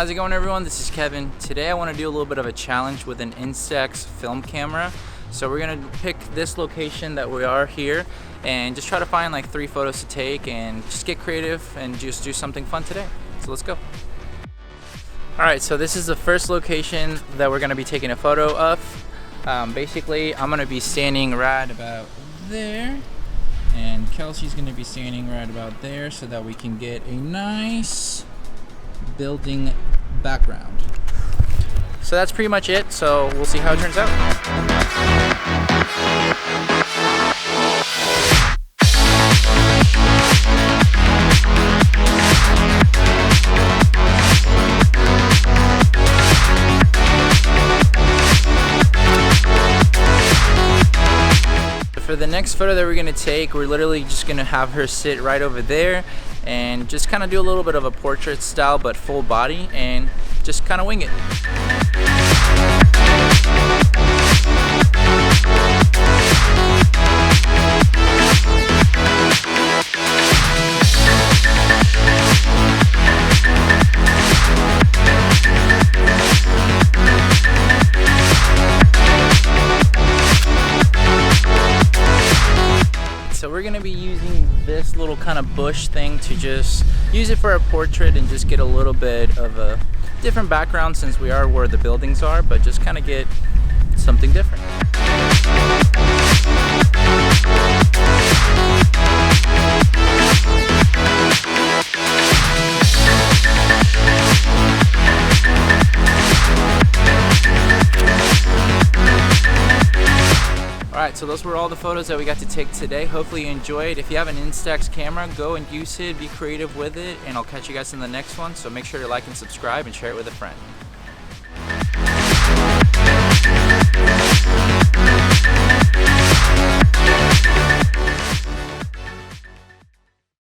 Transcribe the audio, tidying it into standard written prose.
How's it going, everyone? This is Kevin. Today I want to do a little bit of a challenge with an Instax film camera. So we're going to pick this location that we are here and just try to find like 3 photos to take and just get creative and just do something fun today. So let's go. Alright, so this is the first location that we're going to be taking a photo of. Basically, I'm going to be standing right about there, and Kelsey's going to be standing right about there so that we can get a nice building background. So that's pretty much it, so we'll see how it turns out. For the next photo that we're going to take, we're literally just going to have her sit right over there and just kind of do a little bit of a portrait style but full body and just kind of wing it. So we're going to be using this little kind of bush thing to just use it for a portrait and just get a little bit of a different background since we are where the buildings are, but just kind of get something different. Alright, so those were all the photos that we got to take today. Hopefully you enjoyed. If you have an Instax camera, go and use it, be creative with it, and I'll catch you guys in the next one. So make sure to like and subscribe and share it with a friend.